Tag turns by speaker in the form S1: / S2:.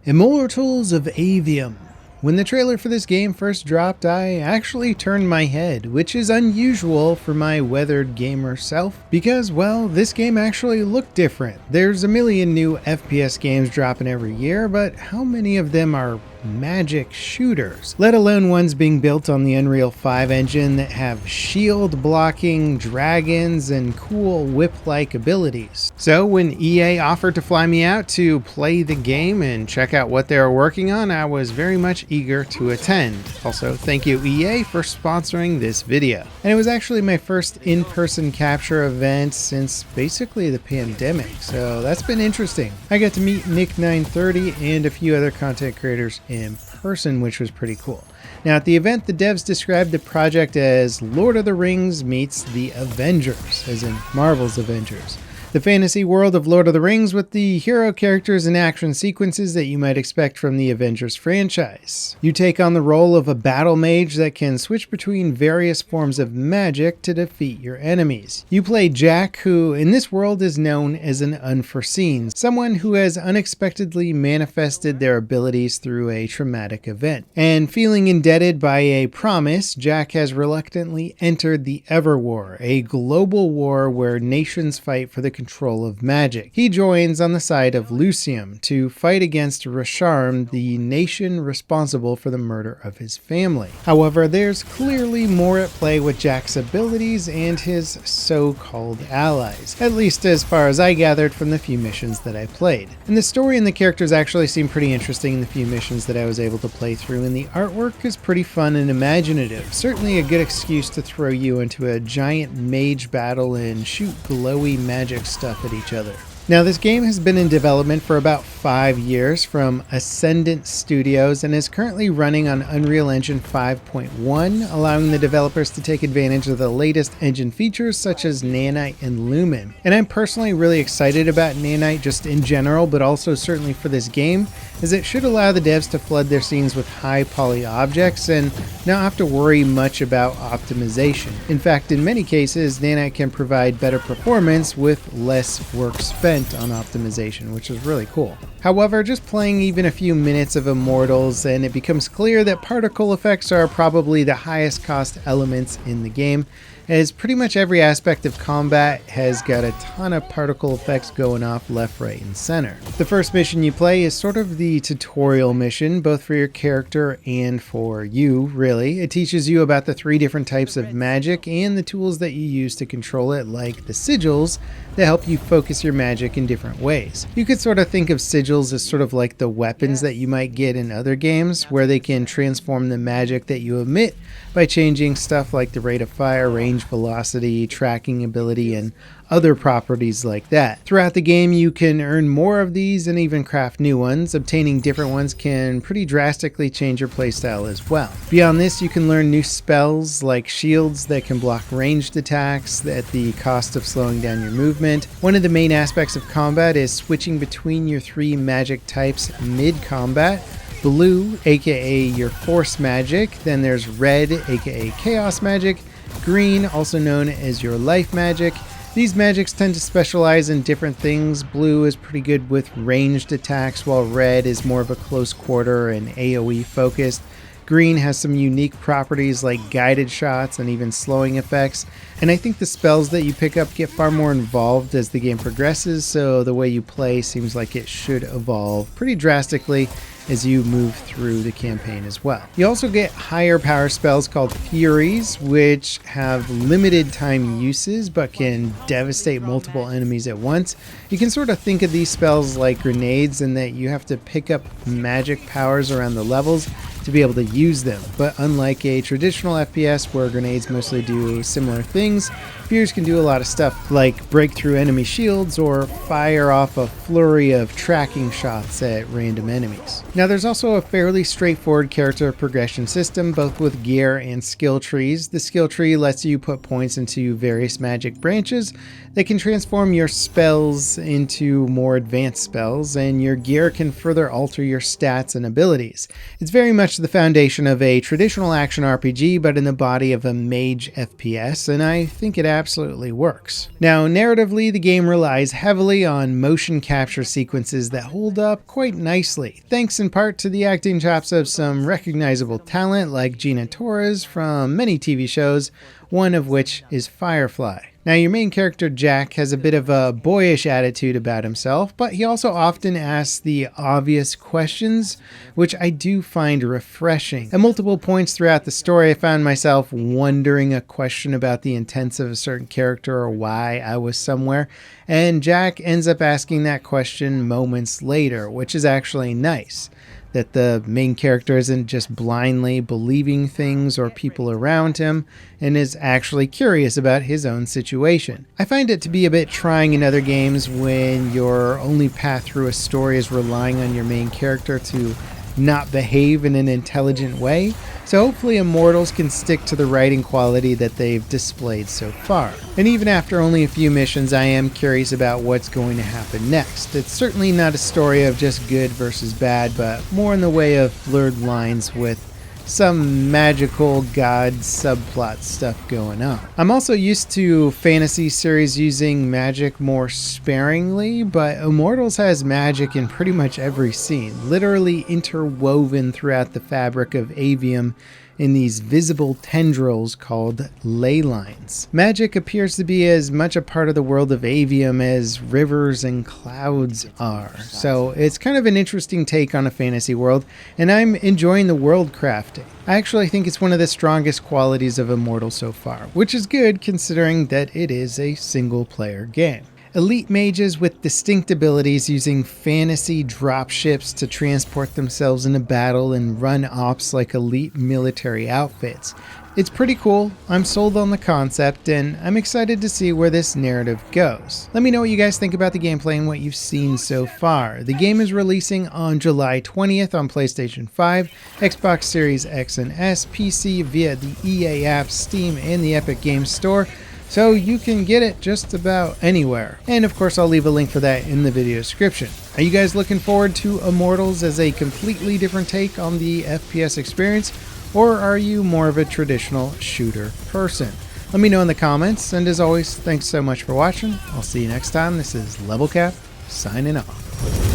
S1: Immortals of Aveum. When the trailer for this game first dropped, I actually turned my head, which is unusual for my weathered gamer self, because, well, this game actually looked different. There's a million new FPS games dropping every year, but how many of them are magic shooters, let alone ones being built on the Unreal 5 engine that have shield blocking, dragons, and cool whip-like abilities. So when EA offered to fly me out to play the game and check out what they were working on, I was very much eager to attend. Also, thank you EA for sponsoring this video. And it was actually my first in-person capture event since basically the pandemic, so that's been interesting. I got to meet Nick930 and a few other content creators in person, which was pretty cool. Now at the event, the devs described the project as Lord of the Rings meets the Avengers, as in Marvel's Avengers. The fantasy world of Lord of the Rings with the hero characters and action sequences that you might expect from the Avengers franchise. You take on the role of a battle mage that can switch between various forms of magic to defeat your enemies. You play Jack, who in this world is known as an unforeseen, someone who has unexpectedly manifested their abilities through a traumatic event. And feeling indebted by a promise, Jack has reluctantly entered the Everwar, a global war where nations fight for the control of magic. He joins on the side of Lucium to fight against Rasharm, the nation responsible for the murder of his family. However, there's clearly more at play with Jack's abilities and his so-called allies, at least as far as I gathered from the few missions that I played. And the story and the characters actually seem pretty interesting in the few missions that I was able to play through, and the artwork is pretty fun and imaginative. Certainly a good excuse to throw you into a giant mage battle and shoot glowy magic stuff at each other. Now, this game has been in development for about 5 years from Ascendant Studios and is currently running on Unreal Engine 5.1, allowing the developers to take advantage of the latest engine features such as Nanite and Lumen. And I'm personally really excited about Nanite just in general, but also certainly for this game, as it should allow the devs to flood their scenes with high poly objects and not have to worry much about optimization. In fact, in many cases, Nanite can provide better performance with less work spent on optimization, which is really cool. However, just playing even a few minutes of Immortals and it becomes clear that particle effects are probably the highest cost elements in the game, as pretty much every aspect of combat has got a ton of particle effects going off left, right, and center. The first mission you play is sort of the tutorial mission, both for your character and for you, really. It teaches you about the 3 different types of magic and the tools that you use to control it, like the sigils that help you focus your magic in different ways. You could sort of think of sigils as sort of like the weapons that you might get in other games, where they can transform the magic that you emit by changing stuff like the rate of fire, range, velocity, tracking ability, and other properties like that. Throughout the game, you can earn more of these and even craft new ones. Obtaining different ones can pretty drastically change your playstyle as well. Beyond this, you can learn new spells like shields that can block ranged attacks at the cost of slowing down your movement. One of the main aspects of combat is switching between your 3 magic types mid-combat. Blue, aka your force magic, then there's red, aka chaos magic, green, also known as your life magic. These magics tend to specialize in different things. Blue is pretty good with ranged attacks, while red is more of a close quarter and AoE focused. Green has some unique properties like guided shots and even slowing effects, and I think the spells that you pick up get far more involved as the game progresses, so the way you play seems like it should evolve pretty drastically as you move through the campaign as well. You also get higher power spells called Furies, which have limited time uses but can devastate multiple enemies at once. You can sort of think of these spells like grenades in that you have to pick up magic powers around the levels to be able to use them. But unlike a traditional FPS where grenades mostly do similar things, Furies can do a lot of stuff like break through enemy shields or fire off a flurry of tracking shots at random enemies. Now there's also a fairly straightforward character progression system, both with gear and skill trees. The skill tree lets you put points into various magic branches that can transform your spells into more advanced spells, and your gear can further alter your stats and abilities. It's very much much the foundation of a traditional action RPG, but in the body of a mage FPS, and I think it absolutely works. Now, narratively, the game relies heavily on motion capture sequences that hold up quite nicely, thanks in part to the acting chops of some recognizable talent like Gina Torres from many TV shows, one of which is Firefly. Now, your main character Jack has a bit of a boyish attitude about himself, but he also often asks the obvious questions, which I do find refreshing. At multiple points throughout the story, I found myself wondering a question about the intents of a certain character or why I was somewhere, and Jack ends up asking that question moments later, which is actually nice. That the main character isn't just blindly believing things or people around him and is actually curious about his own situation. I find it to be a bit trying in other games when your only path through a story is relying on your main character to not behave in an intelligent way, so hopefully Immortals can stick to the writing quality that they've displayed so far. And even after only a few missions, I am curious about what's going to happen next. It's certainly not a story of just good versus bad, but more in the way of blurred lines with some magical god subplot stuff going on. I'm also used to fantasy series using magic more sparingly, but Immortals has magic in pretty much every scene, literally interwoven throughout the fabric of Aveum in these visible tendrils called ley lines. Magic appears to be as much a part of the world of Aveum as rivers and clouds are, so it's kind of an interesting take on a fantasy world, and I'm enjoying the world crafting. I actually think it's one of the strongest qualities of Immortal so far, which is good considering that it is a single-player game. Elite mages with distinct abilities using fantasy dropships to transport themselves into battle and run ops like elite military outfits. It's pretty cool, I'm sold on the concept, and I'm excited to see where this narrative goes. Let me know what you guys think about the gameplay and what you've seen so far. The game is releasing on July 20th on PlayStation 5, Xbox Series X and S, PC via the EA app, Steam, and the Epic Games Store, so you can get it just about anywhere. And of course, I'll leave a link for that in the video description. Are you guys looking forward to Immortals as a completely different take on the FPS experience, or are you more of a traditional shooter person? Let me know in the comments, and as always, thanks so much for watching. I'll see you next time. This is LevelCap, signing off.